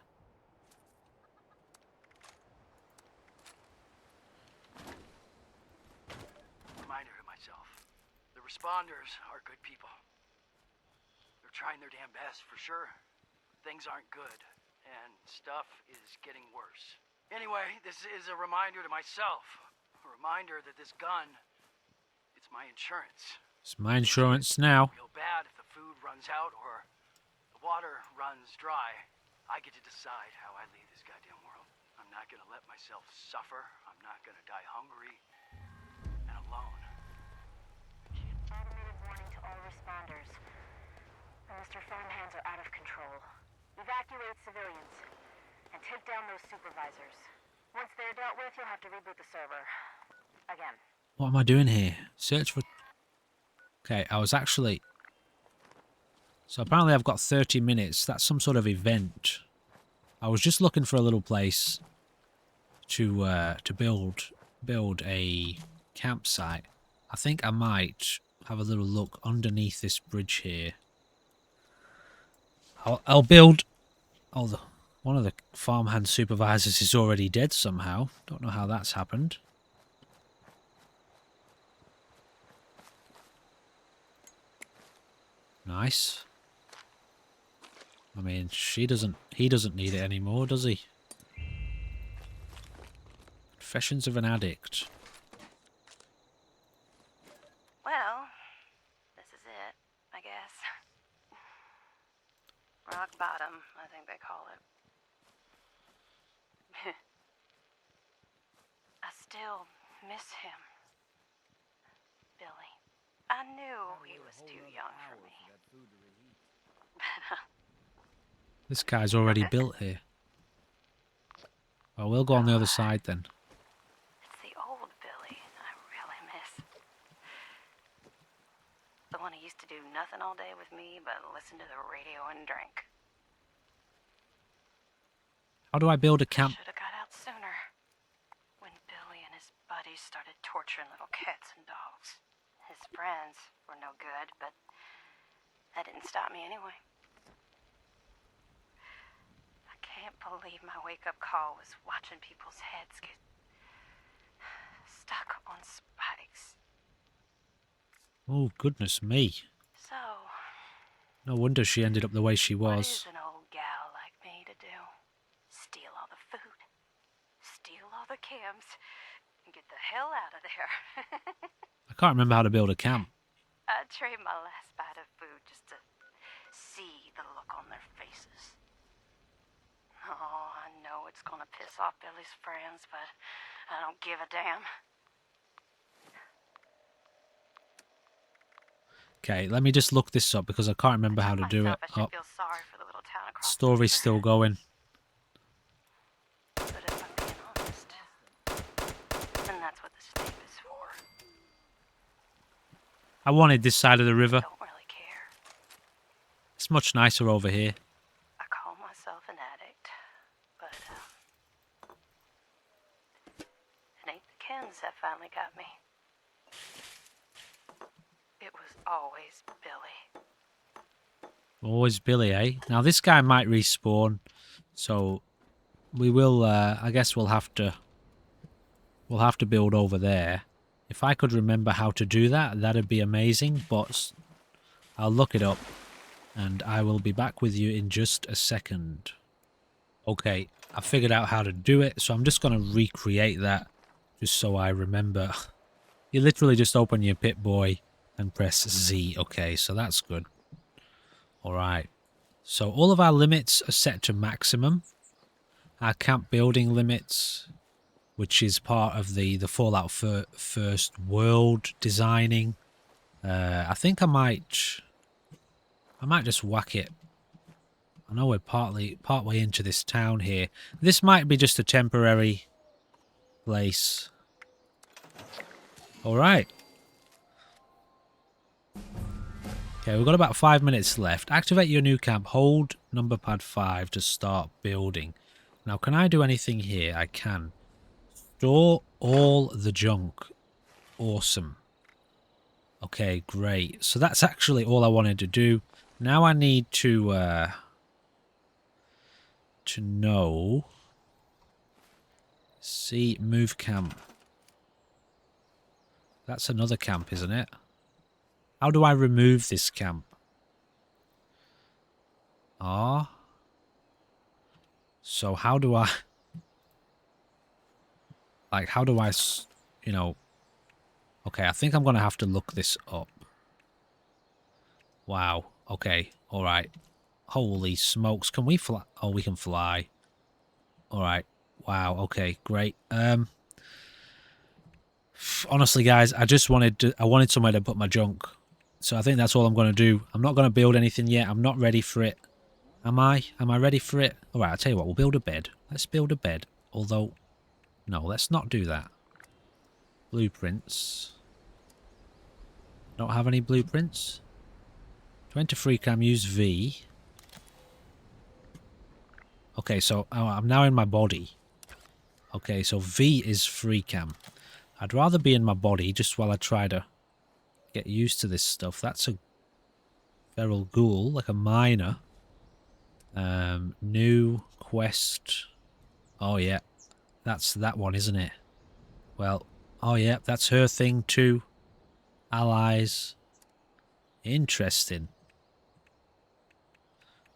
responders are good people. They're trying their damn best, for sure. Things aren't good, and stuff is getting worse. Anyway, this is a reminder to myself. A reminder that this gun, it's my insurance. It's my insurance now. Feel bad if the food runs out or the water runs dry. I get to decide how I leave this goddamn world. I'm not gonna let myself suffer. I'm not gonna die hungry and alone. Automated warning to all responders. Mr. Farmhands are out of control. Evacuate civilians and take down those supervisors. Once they're dealt with, you'll have to reboot the server. Again. What am I doing here? Search for... Okay, I was actually... So apparently I've got 30 minutes. That's some sort of event. I was just looking for a little place to build a campsite. I think I might have a little look underneath this bridge here. I'll build... Oh, one of the farmhand supervisors is already dead somehow. Don't know how that's happened. Nice. I mean, he doesn't need it anymore, does he? Confessions of an Addict. Well, this is it, I guess. Rock bottom, I think they call it. I still miss him. Billy. I knew he was too young for me. This guy's already built here. Well, we'll go on the other side then. It's the old Billy I really miss. The one who used to do nothing all day with me but listen to the radio and drink. How do I build a camp? Should have got out sooner. When Billy and his buddies started torturing little cats and dogs. His friends were no good, but that didn't stop me anyway. I can't believe my wake-up call was watching people's heads get stuck on spikes. Oh, goodness me. So, No wonder she ended up the way she what was. is an old gal like me to do? Steal all the food, steal all the cams, and get the hell out of there. I can't remember how to build a camp. I'd trade my last bite of food just to see the look on their faces. Oh, I know it's gonna piss off Billy's friends, but I don't give a damn. Okay, let me just look this up because I can't remember how to do it. I should feel sorry for the little town across Story's still going. But if I'm being honest, then that's what the state is for. I wanted this side of the river. Don't really care. It's much nicer over here. I call myself an addict, but it ain't the Kens that finally got me. It was always Billy. Always Billy, eh? Now this guy might respawn, so we will. I guess we'll have to build over there. If I could remember how to do that, that'd be amazing. But I'll look it up, and I will be back with you in just a second. Okay, I figured out how to do it, so I'm just gonna recreate that, just so I remember. You literally just open your Pip-Boy and press Z. Okay, so that's good. Alright. So all of our limits are set to maximum. Our camp building limits, which is part of the Fallout First world designing. I think I might just whack it. I know we're partway into this town here. This might be just a temporary place. Alright. Okay, we've got about 5 minutes left. Activate your new camp. Hold number pad 5 to start building. Now, can I do anything here? I can. Store all the junk. Awesome. Okay, great. So that's actually all I wanted to do. Now I need to know. See, move camp. That's another camp, isn't it? How do I remove this camp? Ah. So how do I... Like, how do I... You know... Okay, I think I'm going to have to look this up. Wow. Okay. Alright. Holy smokes. Can we fly? Oh, we can fly. Alright. Wow. Okay. Great. Honestly, guys, I just wanted somewhere to put my junk. So I think that's all I'm going to do. I'm not going to build anything yet. I'm not ready for it. Am I? Am I ready for it? Alright, I'll tell you what. We'll build a bed. Let's build a bed. Although... No, let's not do that. Blueprints. Don't have any blueprints. To enter free cam, use V. Okay, so I'm now in my body. Okay, so V is free cam. I'd rather be in my body just while I try to get used to this stuff. That's a feral ghoul, like a miner. New quest. Oh yeah, that's that one, isn't it? Well, oh yeah, that's her thing too. Allies. Interesting.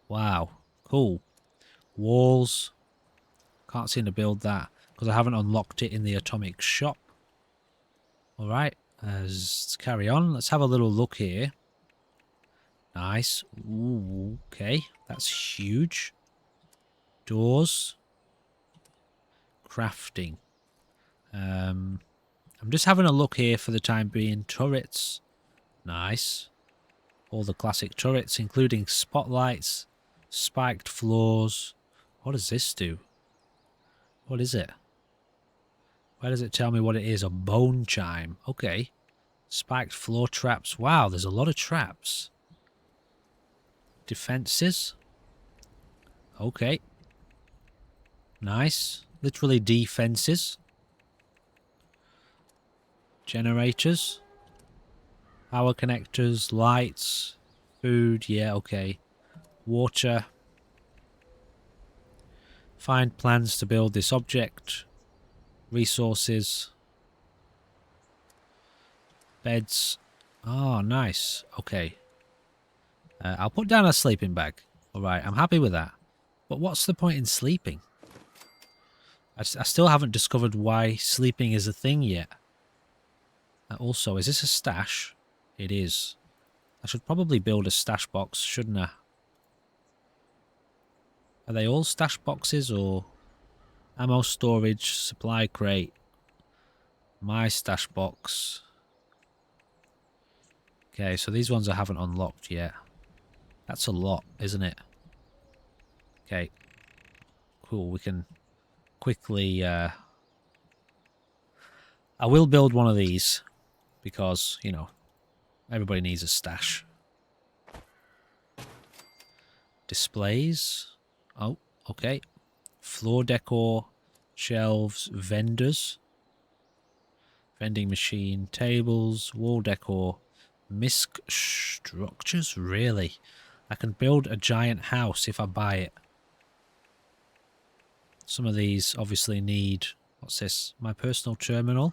Wow, cool. Walls. Can't seem to build that because I haven't unlocked it in the atomic shop. Alright, let's carry on. Let's have a little look here. Nice. Ooh, okay, that's huge. Doors. Crafting. I'm just having a look here for the time being. Turrets. Nice. All the classic turrets, including spotlights, spiked floors. What does this do? What is it? Where does it tell me what it is? A bone chime. Okay. Spiked floor traps. Wow, there's a lot of traps. Defenses. Okay. Nice. Literally defenses. Generators. Power connectors. Lights. Food. Yeah, okay. Water. Find plans to build this object. Resources. Beds. Oh, nice. Okay. I'll put down a sleeping bag. Alright, I'm happy with that. But what's the point in sleeping? I still haven't discovered why sleeping is a thing yet. Also, is this a stash? It is. I should probably build a stash box, shouldn't I? Are they all stash boxes or... Ammo storage, supply crate. My stash box. Okay, so these ones I haven't unlocked yet. That's a lot, isn't it? Okay. Cool, we can quickly... I will build one of these. Because, you know, everybody needs a stash. Displays. Oh, okay. Floor decor. Shelves. Vendors. Vending machine. Tables. Wall decor. Misc structures? Really? I can build a giant house if I buy it. Some of these obviously need... What's this? My personal terminal.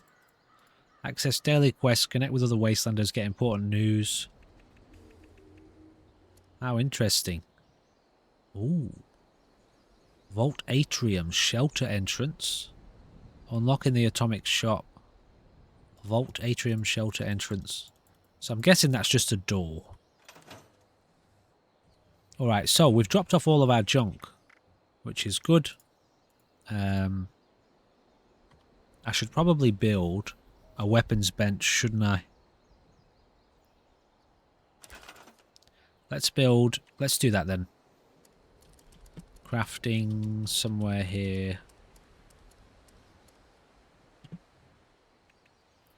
Access daily quests. Connect with other Wastelanders. Get important news. How interesting. Ooh. Vault Atrium. Shelter entrance. Unlocking the atomic shop. Vault Atrium shelter entrance. So I'm guessing that's just a door. Alright, so we've dropped off all of our junk. Which is good. I should probably build a weapons bench, shouldn't I? Let's do that then. Crafting somewhere here.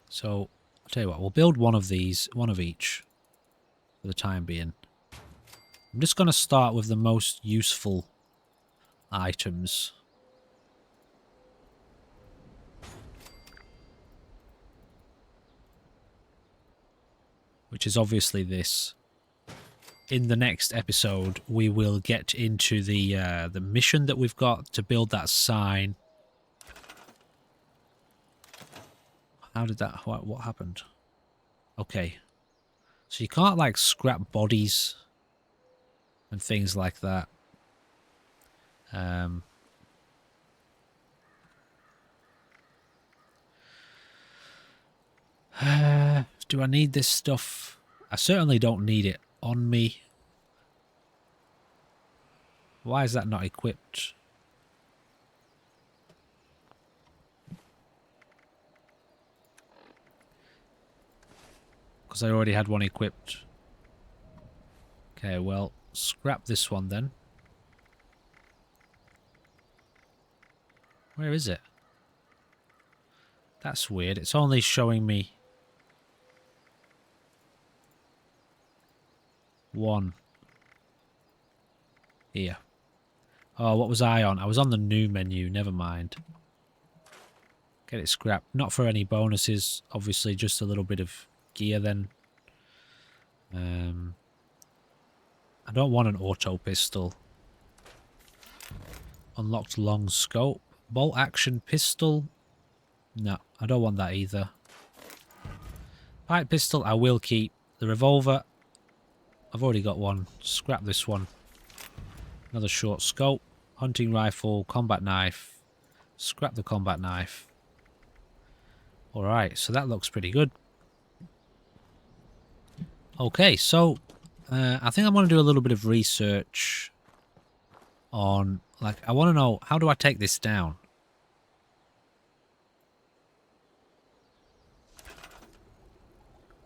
So, I'll tell you what, we'll build one of these, one of each, for the time being. I'm just going to start with the most useful items. Which is obviously this. In the next episode, we will get into the mission that we've got to build that sign. How did that... What happened? Okay. So you can't like scrap bodies and things like that. Do I need this stuff? I certainly don't need it on me. Why is that not equipped? Because I already had one equipped. Okay, well, scrap this one then. Where is it? That's weird. It's only showing me one. Here. Oh, what was I on? I was on the new menu. Never mind. Get it scrapped. Not for any bonuses. Obviously, just a little bit of gear then. I don't want an auto pistol. Unlocked long scope. Bolt action pistol. No, I don't want that either. Pipe pistol I will keep. The revolver, I've already got one. Scrap this one. Another short scope. Hunting rifle. Combat knife. Scrap the combat knife. Alright, so that looks pretty good. Okay, so I think I'm going to do a little bit of research on, like, I want to know, how do I take this down?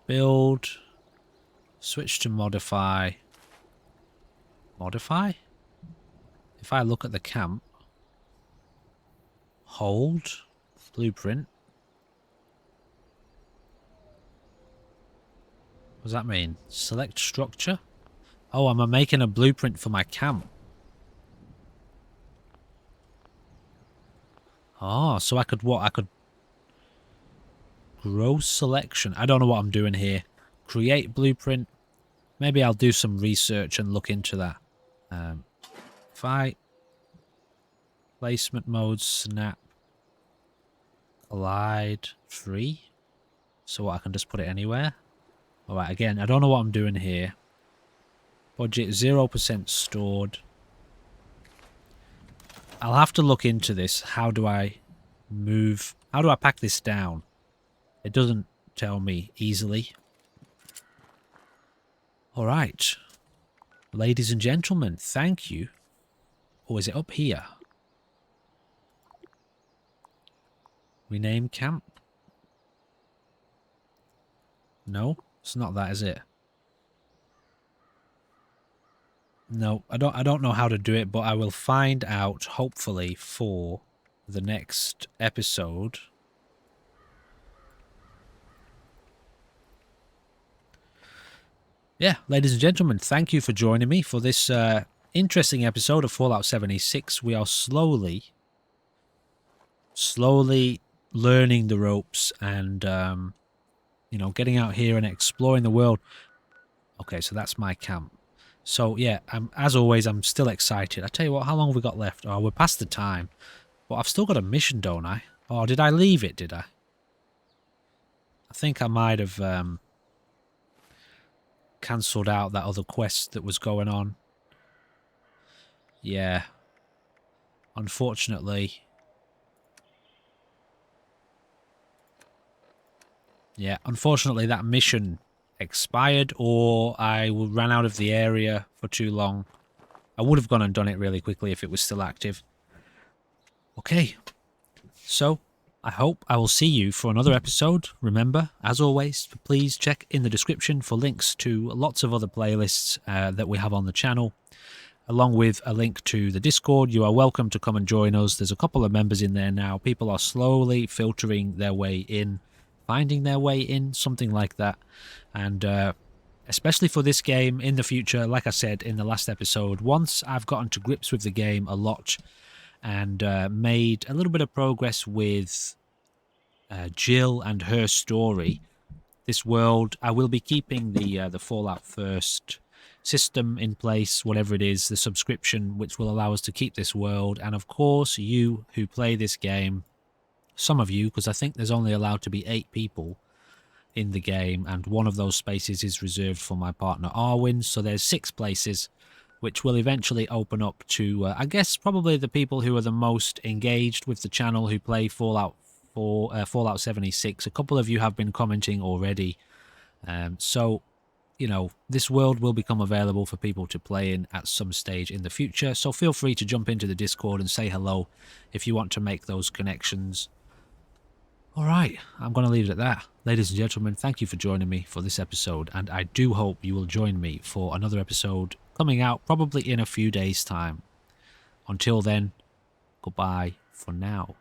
Build. Switch to modify. Modify? If I look at the camp. Hold. Blueprint. What does that mean? Select structure? Oh, am I making a blueprint for my camp? Oh, so I could what? I could grow selection. I don't know what I'm doing here. Create blueprint. Maybe I'll do some research and look into that. Fight. Placement mode, snap. Collide. Free. So what, I can just put it anywhere? Alright, again, I don't know what I'm doing here. Budget 0% stored. I'll have to look into this. How do I move? How do I pack this down? It doesn't tell me easily. Alright. Ladies and gentlemen, thank you. Or is it up here? Rename camp? No, it's not that, is it? No, I don't know how to do it, but I will find out hopefully for the next episode. Yeah, ladies and gentlemen, thank you for joining me for this interesting episode of Fallout 76. We are slowly learning the ropes and, you know, getting out here and exploring the world. Okay, so that's my camp. So, yeah, as always, I'm still excited. I tell you what, how long have we got left? Oh, we're past the time. But I've still got a mission, don't I? Oh, did I leave it, did I? I think I might have cancelled out that other quest that was going on. Yeah. Unfortunately. Yeah, unfortunately that mission expired, or I ran out of the area for too long. I would have gone and done it really quickly if it was still active. Okay, so I hope I will see you for another episode. Remember, as always, please check in the description for links to lots of other playlists that we have on the channel, along with a link to the Discord. You are welcome to come and join us. There's a couple of members in there now. People are slowly filtering their way in, finding their way in, something like that. And especially for this game in the future, like I said in the last episode, once I've gotten to grips with the game a lot and made a little bit of progress with Jill and her story, this world, I will be keeping the Fallout First system in place, whatever it is, the subscription, which will allow us to keep this world. And of course, you who play this game, some of you, because I think there's only allowed to be 8 people, in the game, and one of those spaces is reserved for my partner Arwin. So there's 6 places, which will eventually open up to, I guess, probably the people who are the most engaged with the channel, who play Fallout 76. A couple of you have been commenting already. So, you know, this world will become available for people to play in at some stage in the future. So feel free to jump into the Discord and say hello if you want to make those connections. All right, I'm going to leave it at that. Ladies and gentlemen, thank you for joining me for this episode, and I do hope you will join me for another episode coming out probably in a few days' time. Until then, goodbye for now.